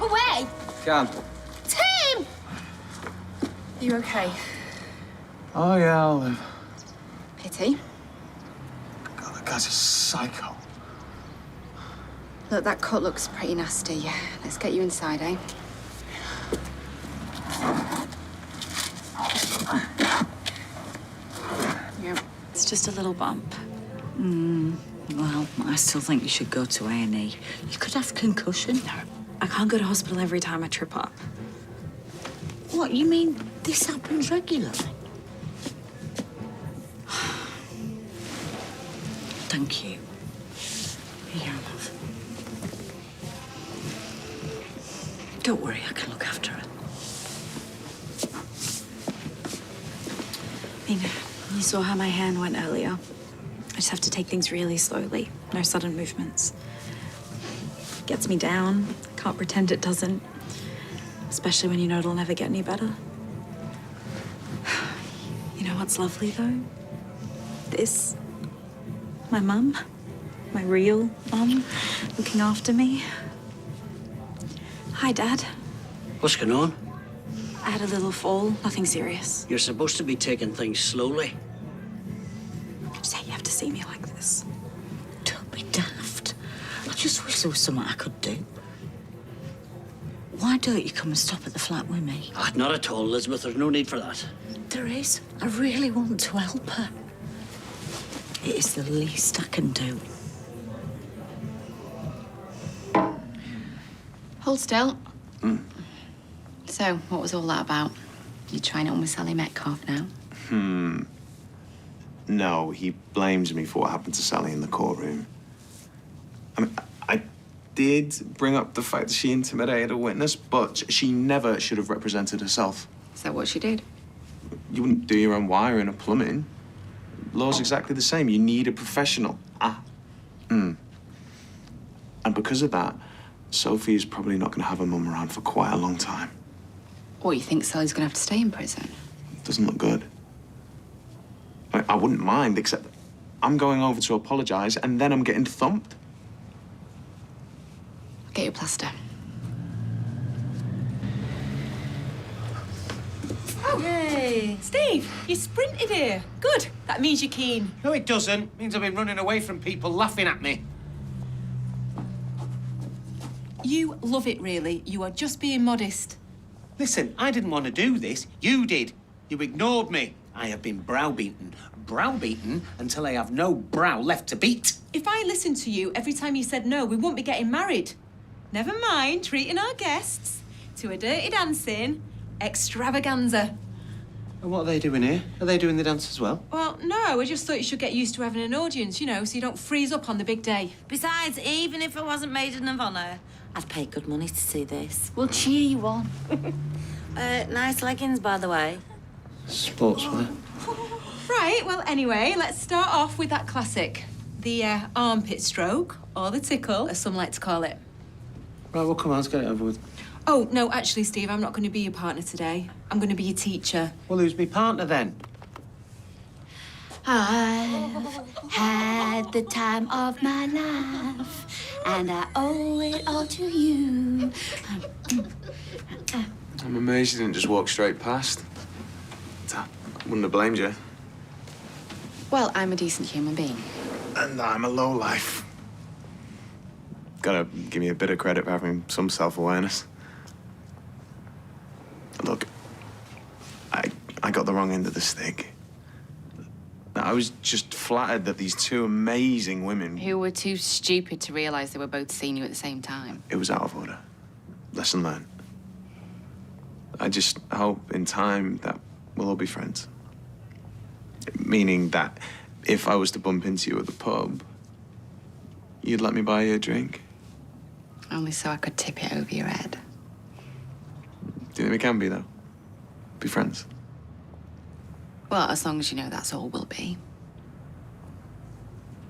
away! Can. Tim! Are you okay? Oh, yeah, I'll live. Pity. God, that guy's a psycho. Look, that cut looks pretty nasty. Let's get you inside, eh? Yeah. It's just a little bump. Well, I still think you should go to A&E. You could have concussion. No, I can't go to hospital every time I trip up. What, you mean this happens regularly? Thank you. Here, love. Don't worry, I can look after it. I mean, you saw how my hand went earlier. I just have to take things really slowly. No sudden movements. Gets me down. I can't pretend it doesn't. Especially when you know it'll never get any better. You know what's lovely, though? This. My mum. My real mum. Looking after me. Hi, Dad. What's going on? I had a little fall. Nothing serious. You're supposed to be taking things slowly. Just hate you have to see me like this. Don't be daft. I just wish there was something I could do. Why don't you come and stop at the flat with me? Ah, not at all, Elizabeth. There's no need for that. There is. I really want to help her. It is the least I can do. Hold still. So, what was all that about? You trying it on with Sally Metcalf now? No, he blames me for what happened to Sally in the courtroom. I mean, I did bring up the fact that she intimidated a witness, but she never should have represented herself. Is that what she did? You wouldn't do your own wiring or plumbing. Law's exactly the same. You need a professional. And because of that, Sophie is probably not going to have her mum around for quite a long time. Or you think Sally's going to have to stay in prison? Doesn't look good. I wouldn't mind, except I'm going over to apologise and then I'm getting thumped. I'll get you a plaster. Oh, yay. Steve, you sprinted here. Good. That means you're keen. No, it doesn't. It means I've been running away from people laughing at me. You love it, really. You are just being modest. Listen, I didn't want to do this. You did. You ignored me. I have been browbeaten. Browbeaten until I have no brow left to beat. If I listened to you every time you said no, we wouldn't be getting married. Never mind treating our guests to a dirty dancing extravaganza. And what are they doing here? Are they doing the dance as well? Well, no, I just thought you should get used to having an audience, you know, so you don't freeze up on the big day. Besides, even if I wasn't maiden of honour, I'd pay good money to see this. We'll cheer you on. Nice leggings, by the way. Sportswear. Right, well, anyway, let's start off with that classic. The armpit stroke, or the tickle, as some like to call it. Right, well, come on, let's get it over with. Oh, no, actually, Steve, I'm not going to be your partner today. I'm going to be your teacher. Well, who's my partner then? I've had the time of my life, and I owe it all to you. I'm amazed you didn't just walk straight past. I wouldn't have blamed you. Well, I'm a decent human being. And I'm a lowlife. Gotta give me a bit of credit for having some self-awareness. Look, I got the wrong end of the stick. I was just flattered that these two amazing women... Who were too stupid to realise they were both seeing you at the same time. It was out of order. Lesson learned. I just hope in time that we'll all be friends. Meaning that if I was to bump into you at the pub, you'd let me buy you a drink? Only so I could tip it over your head. Do you think we can be, though? Be friends? Well, as long as you know that's all we'll be.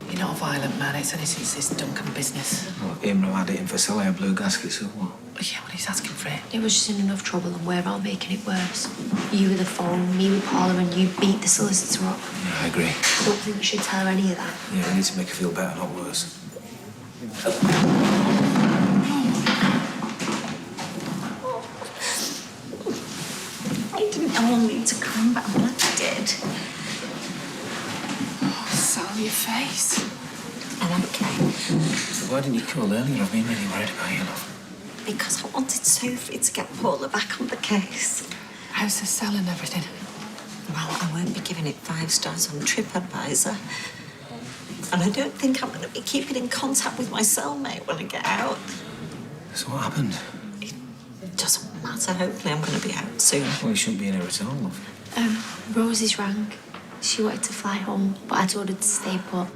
You're not a violent man. It's only since this Duncan business. Well, him had it in for selling blue gaskets or what? Yeah, well, he's asking for it. It was just in enough trouble, and we're all making it worse. You with the phone, me with Paula, and you beat the solicitor up. Yeah, I agree. I don't think we should tell her any of that. Yeah, we need to make her feel better, not worse. I wanted to come, but I'm glad I did. Sal, your face. And I'm okay. So why didn't you call earlier? I've been really worried about you, love. Because I wanted Sophie to get Paula back on the case. How's the cell and everything? Well, I won't be giving it 5 stars on TripAdvisor. And I don't think I'm going to be keeping in contact with my cellmate when I get out. So what happened? It doesn't matter. Hopefully I'm going to be out soon. Well, you shouldn't be in here at all, love. Rosie's rang. She wanted to fly home, but I told her to stay put.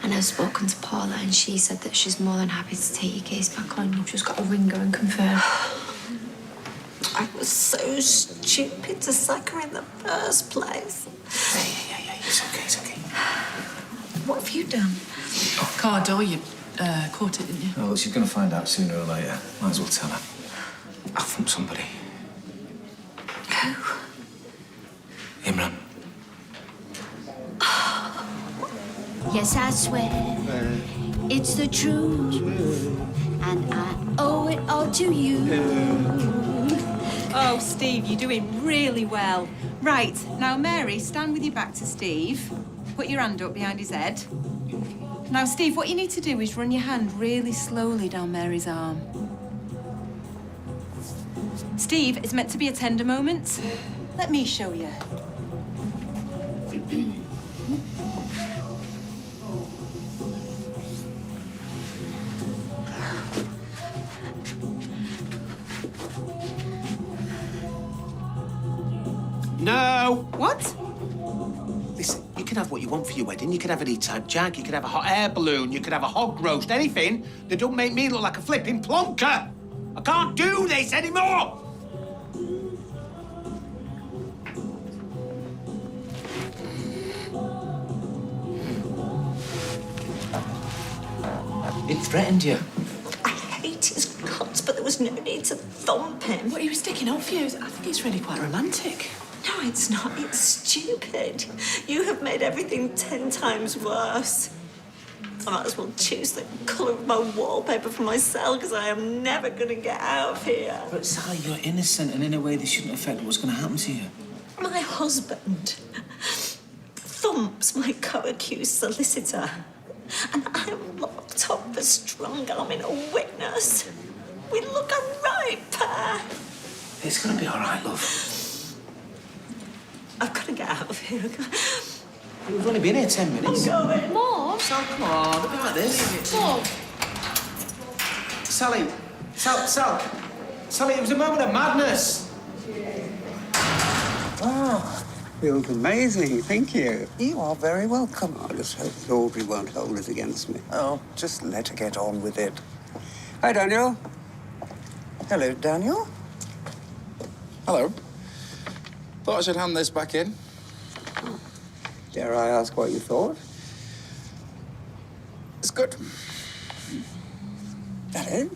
And I've spoken to Paula, and she said that she's more than happy to take your case back on. You've just got to ring her and confirm. I was so stupid to sack her in the first place. Yeah. It's okay. What have you done? Car door, you caught it, didn't you? Oh, look, she's going to find out sooner or later. Might as well tell her. I'll phone somebody. Who? Imran. Yes, I swear it's the truth, and I owe it all to you. Oh, Steve, you're doing really well. Right, now, Mary, stand with your back to Steve. Put your hand up behind his head. Now, Steve, what you need to do is run your hand really slowly down Mary's arm. Steve, it's meant to be a tender moment. Let me show you. No! What? Listen, you can have what you want for your wedding. You can have an E-type jag, you can have a hot air balloon, you can have a hog roast, anything that don't make me look like a flipping plonker. I can't do this anymore! It threatened you. I hate his guts, but there was no need to thump him. What, he was sticking up for you? I think it's really quite romantic. No, it's not. It's stupid. You have made everything 10 times worse. I might as well choose the colour of my wallpaper for my cell, because I am never going to get out of here. But Sally, you're innocent, and in a way this shouldn't affect what's going to happen to you. My husband thumps my co-accused solicitor, and I am locked up for strong-arming a witness. We look a right pair. It's going to be all right, love. I've got to get out of here. We've only been here 10 minutes. I'm going. Mom? Sal, come on, look at this. Mom? Sally, Sally, it was a moment of madness. Oh, feels amazing. Thank you. You are very welcome. I just hope that Audrey won't hold it against me. Oh, just let her get on with it. Hi, Daniel. Hello, Daniel. Hello. Thought I should hand this back in. Dare I ask what you thought? It's good. That is?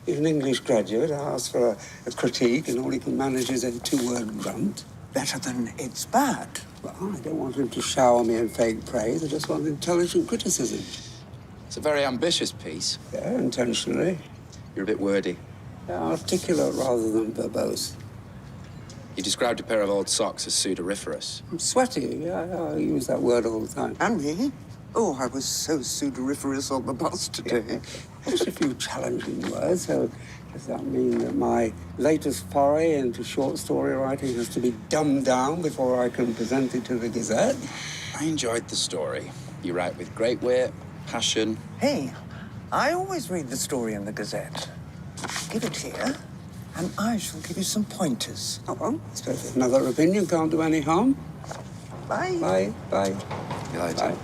He's an English graduate. I asked for a critique, and all he can manage is a 2-word grunt. Better than it's bad. Well, I don't want him to shower me in fake praise. I just want intelligent criticism. It's a very ambitious piece. Yeah, intentionally. You're a bit wordy. Articulate rather than verbose. You described a pair of old socks as sudoriferous. I'm sweaty. I use that word all the time. And me? Oh, I was so sudoriferous on the bus today. Just a few challenging words. So does that mean that my latest foray into short story writing has to be dumbed down before I can present it to the Gazette? I enjoyed the story. You write with great wit, passion. Hey, I always read the story in the Gazette. Give it here, and I shall give you some pointers. Oh, well, I suppose another opinion can't do any harm. Bye. Bye. Bye. You like Bye. it?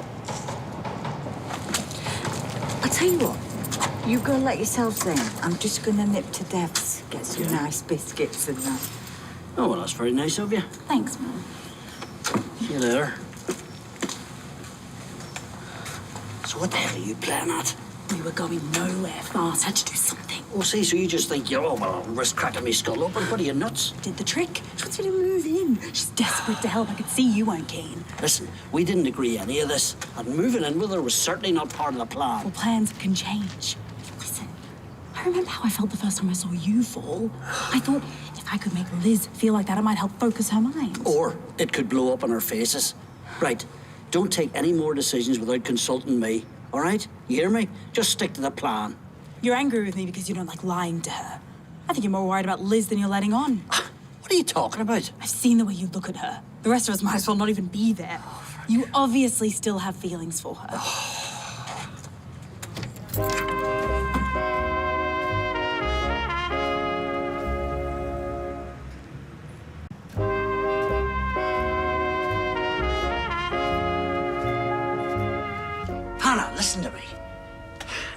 I'll tell you what. You go let yourselves in. I'm just going to nip to Dev's, get some nice biscuits and that. Oh, well, that's very nice of you. Thanks, Mum. See you later. So what the hell are you playing at? We were going nowhere fast. Had to do something. Oh, see, so you just think, oh, well, I'll risk cracking me skull open. What are you, nuts? Did the trick. She wants me to move in. She's desperate to help. I could see you weren't keen. Listen, we didn't agree any of this, and moving in with her was certainly not part of the plan. Well, plans can change. Listen, I remember how I felt the first time I saw you fall. I thought, if I could make Liz feel like that. It might help focus her mind. Or it could blow up in our faces. Right, don't take any more decisions without consulting me, all right? You hear me? Just stick to the plan. You're angry with me because you don't like lying to her. I think you're more worried about Liz than you're letting on. What are you talking about? I've seen the way you look at her. The rest of us might as well not even be there. You obviously still have feelings for her. Hannah, listen to me.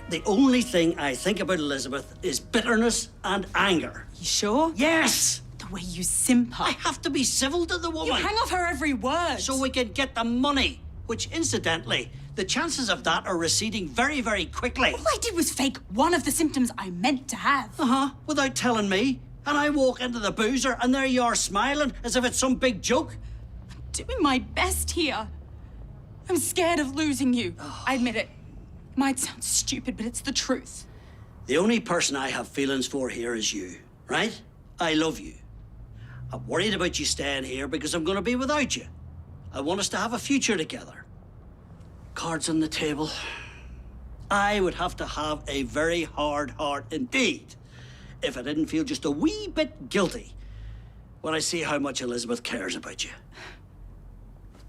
The only thing I think about Elizabeth is bitterness and anger. You sure? Yes! The way you simper. I have to be civil to the woman. You hang off her every word. So we can get the money, which, incidentally, the chances of that are receding very, very quickly. All I did was fake one of the symptoms I meant to have. Without telling me. And I walk into the boozer and there you are smiling as if it's some big joke. Doing my best here. I'm scared of losing you. I admit it. Might sound stupid, but it's the truth. The only person I have feelings for here is you, right? I love you. I'm worried about you staying here because I'm going to be without you. I want us to have a future together. Cards on the table. I would have to have a very hard heart indeed if I didn't feel just a wee bit guilty when I see how much Elizabeth cares about you.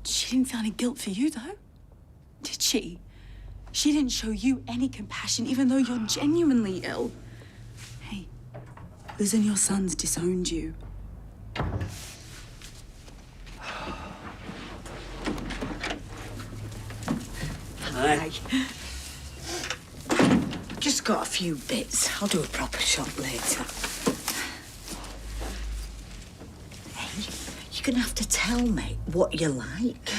She didn't feel any guilt for you, though. Did she? She didn't show you any compassion, even though you're genuinely ill. Hey, Liz and your sons disowned you. Hi. Just got a few bits. I'll do a proper shot later. Hey, you're gonna have to tell me what you like.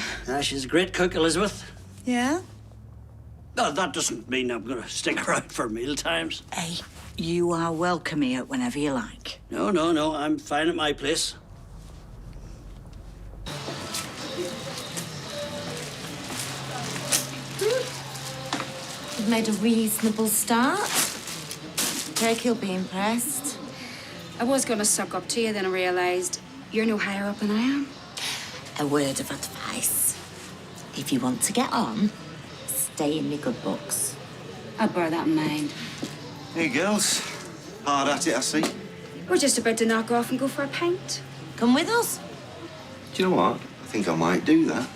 She's a great cook, Elizabeth. Yeah? No, that doesn't mean I'm going to stick around for meal times. Hey, you are welcome here whenever you like. No, I'm fine at my place. You've made a reasonable start. Craig, he'll be impressed. I was going to suck up to you, then I realised you're no higher up than I am. A word of advice. If you want to get on, stay in my good books. I'll bear that in mind. Hey, girls. Hard at it, I see. We're just about to knock off and go for a pint. Come with us. Do you know what? I think I might do that.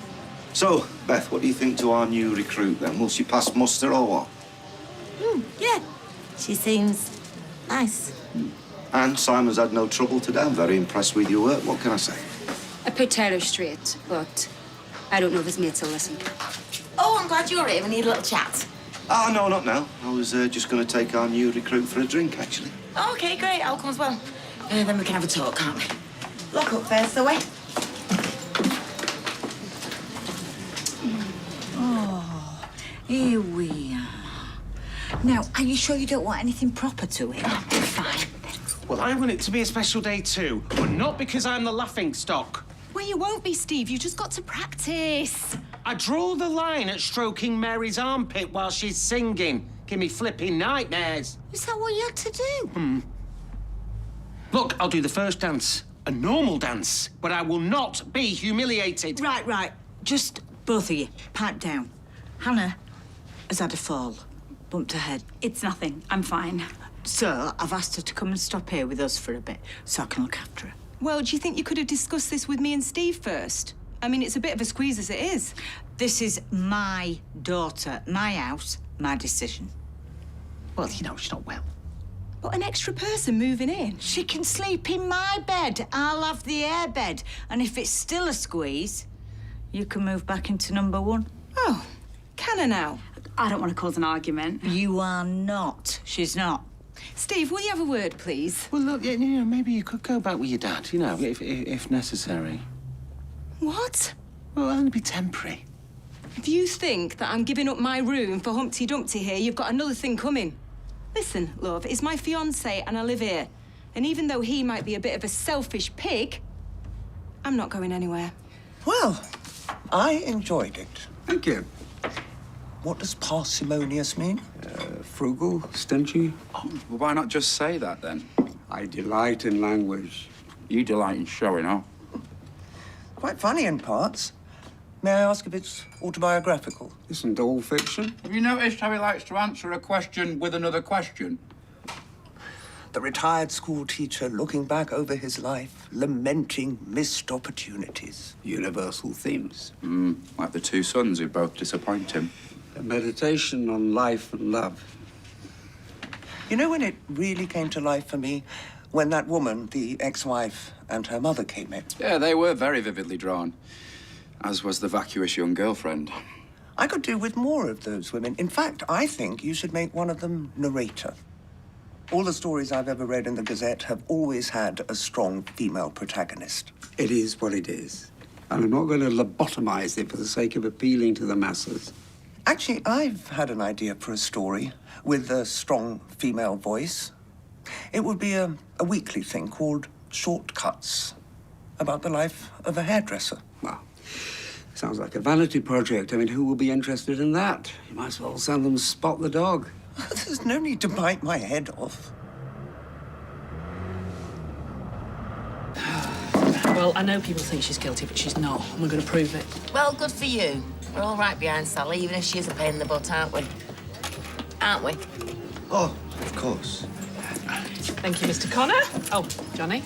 So, Beth, what do you think to our new recruit, then? Will she pass muster or what? Yeah. She seems nice. And Simon's had no trouble today. I'm very impressed with your work. What can I say? I put Taylor straight, but I don't know if his mates will listen. Oh, I'm glad you're here. We need a little chat. Ah, no, not now. I was just going to take our new recruit for a drink, actually. Okay, great. I'll come as well. Then we can have a talk, can't we? Lock up first, the way. Here we are. Now, are you sure you don't want anything proper to it? Oh, fine. Well, I want it to be a special day too, but not because I'm the laughing stock. Well, you won't be, Steve. You just got to practice. I draw the line at stroking Mary's armpit while she's singing. Give me flipping nightmares. Is that what you had to do? Look, I'll do the first dance. A normal dance, but I will not be humiliated. Right. Just both of you, pipe down. Hannah has had a fall. Bumped her head. It's nothing. I'm fine. So I've asked her to come and stop here with us for a bit so I can look after her. Well, do you think you could have discussed this with me and Steve first? I mean, it's a bit of a squeeze as it is. This is my daughter, my house, my decision. Well, you know, she's not well. But an extra person moving in. She can sleep in my bed. I'll have the air bed. And if it's still a squeeze, you can move back into number one. Oh, can I now? I don't want to cause an argument. You are not. She's not. Steve, will you have a word, please? Well, look, you know, maybe you could go back with your dad, you know, if necessary. What? Well, it'll only be temporary. If you think that I'm giving up my room for Humpty Dumpty here, you've got another thing coming. Listen, love, it's my fiancé and I live here. And even though he might be a bit of a selfish pig, I'm not going anywhere. Well, I enjoyed it. Thank you. What does parsimonious mean? Frugal, stingy. Well, why not just say that, then? I delight in language. You delight in showing off. Quite funny in parts. May I ask if it's autobiographical? Isn't all fiction? Have you noticed how he likes to answer a question with another question? The retired school teacher looking back over his life, lamenting missed opportunities. Universal themes. Like the two sons who both disappoint him. A meditation on life and love. You know when it really came to life for me? When that woman, the ex-wife, and her mother came in. Yeah, they were very vividly drawn. As was the vacuous young girlfriend. I could do with more of those women. In fact, I think you should make one of them narrator. All the stories I've ever read in the Gazette have always had a strong female protagonist. It is what it is. And I'm not going to lobotomize it for the sake of appealing to the masses. Actually, I've had an idea for a story with a strong female voice. It would be a weekly thing called Shortcuts, about the life of a hairdresser. Well, sounds like a vanity project. I mean, who will be interested in that? You might as well send them Spot the dog. There's no need to bite my head off. Well, I know people think she's guilty, but she's not. And we're going to prove it. Well, good for you. We're all right behind Sally, even if she is a pain in the butt, aren't we? Aren't we? Oh, of course. Thank you, Mr. Connor. Oh, Johnny.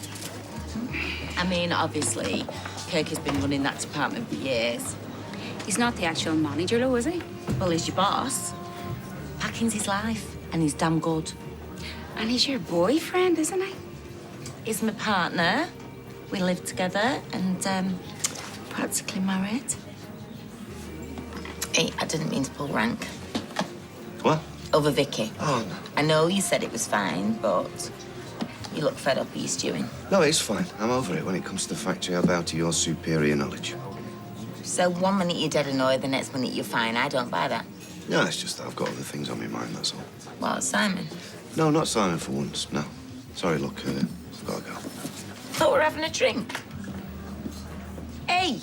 I mean, obviously, Kirk has been running that department for years. He's not the actual manager, though, is he? Well, he's your boss. Packing's his life, and he's damn good. And he's your boyfriend, isn't he? He's my partner. We live together and practically married. Hey, I didn't mean to pull rank. What? Over Vicky. Oh, no. I know you said it was fine, but you look fed up with your stewing. No, it's fine. I'm over it when it comes to the factory. I bow to your superior knowledge. So one minute you're dead annoyed, the next minute you're fine. I don't buy that. No, it's just that I've got other things on my mind, that's all. What, Simon? No, not Simon for once, no. Sorry, look, I've got to go. Thought we were having a drink. Hey!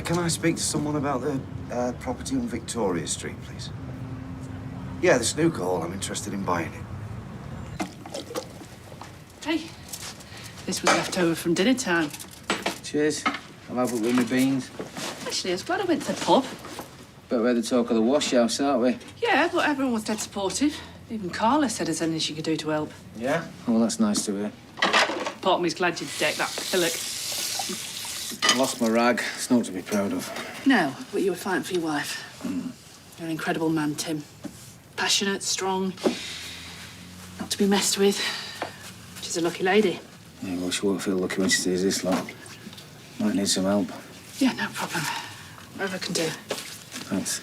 Can I speak to someone about the property on Victoria Street, please? Yeah, the snooker hall. I'm interested in buying it. Hey, this was left over from dinner time. Cheers. I'll have it with my beans. Actually, I was glad I went to the pub. But we're the talk of the wash house, aren't we? Yeah, but everyone was dead supportive. Even Carla said there's anything she could do to help. Yeah? Well, that's nice to hear. Part of me's glad you decked that pillock. I lost my rag. It's not to be proud of. No, but you were fighting for your wife. You're an incredible man, Tim. Passionate, strong, not to be messed with. She's a lucky lady. Yeah, well, she won't feel lucky when she sees this lot. Might need some help. Yeah, no problem. Whatever I can do. Thanks.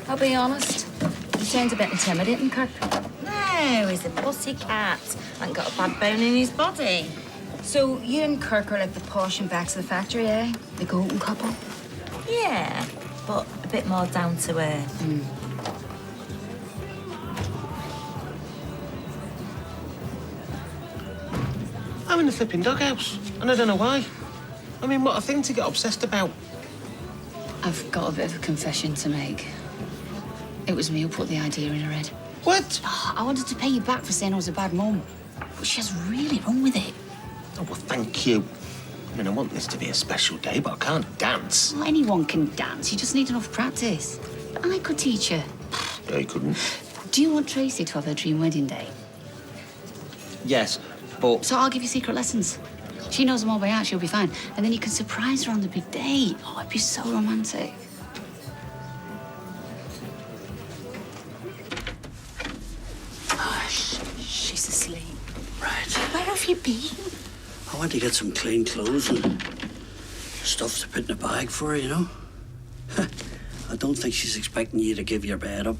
I'll be honest. He sounds a bit intimidating, Kirk. No, he's a pussy cat. Ain't got a bad bone in his body. So you and Kirk are like the posh and backs of the factory, eh? The golden couple? Yeah, but a bit more down to earth. I'm in the flipping doghouse, and I don't know why. I mean, what a thing to get obsessed about. I've got a bit of a confession to make. It was me who put the idea in her head. What? Oh, I wanted to pay you back for saying I was a bad mum. But she has really run with it. Oh, well, thank you. I mean, I want this to be a special day, but I can't dance. Well, anyone can dance. You just need enough practice. I could teach you. No, you couldn't. Do you want Tracy to have her dream wedding day? Yes, but... So I'll give you secret lessons. She knows them all by heart, she'll be fine. And then you can surprise her on the big day. Oh, it'd be so romantic. Hush. She's asleep. Right. Where have you been? I went to get some clean clothes and stuff to put in a bag for her, you know? I don't think she's expecting you to give your bed up.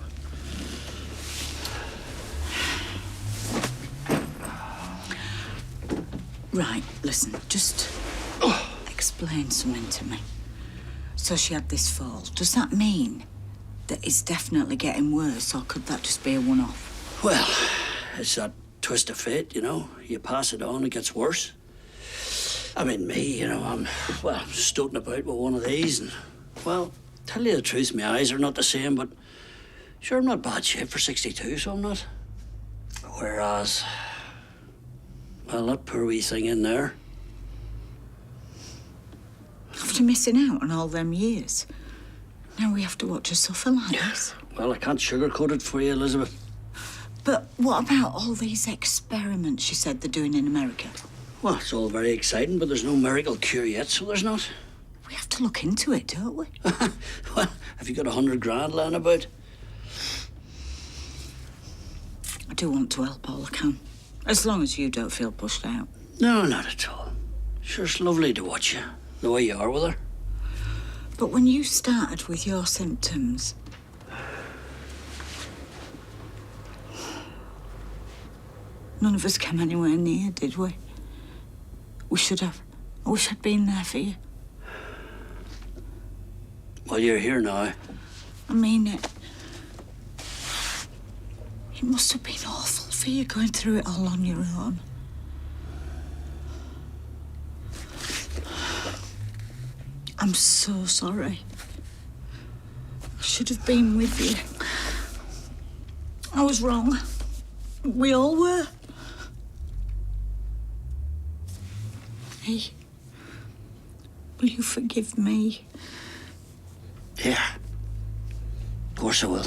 Right, listen, just explain something to me. So she had this fall. Does that mean that it's definitely getting worse, or could that just be a one-off? Well, it's that twist of fate, you know? You pass it on, it gets worse. I mean, me, you know, I'm stoating about with one of these and, well, tell you the truth, my eyes are not the same, but sure, I'm not bad shape for 62, so I'm not. Whereas, well, that poor wee thing in there. After missing out on all them years, now we have to watch her suffer like this. Well, I can't sugarcoat it for you, Elizabeth. But what about all these experiments she said they're doing in America? Well, it's all very exciting, but there's no miracle cure yet, so there's not. We have to look into it, don't we? Well, have you got 100 grand lying about? I do want to help all I can, as long as you don't feel pushed out. No, not at all. Sure, it's lovely to watch you, the way you are with her. But when you started with your symptoms, none of us came anywhere near, did we? We should have. I wish I'd been there for you. Well, you're here now. I mean it. It must have been awful for you going through it all on your own. I'm so sorry. I should have been with you. I was wrong. We all were. Hey, will you forgive me? Yeah. Of course I will.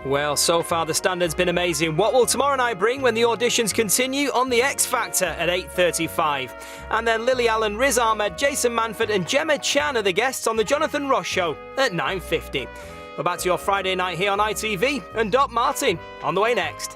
Well, so far the standard's been amazing. What will tomorrow night bring when the auditions continue on The X Factor at 8:35? And then Lily Allen, Riz Ahmed, Jason Manford and Gemma Chan are the guests on The Jonathan Ross Show at 9:50. We're back to your Friday night here on ITV, and Doc Martin on the way next.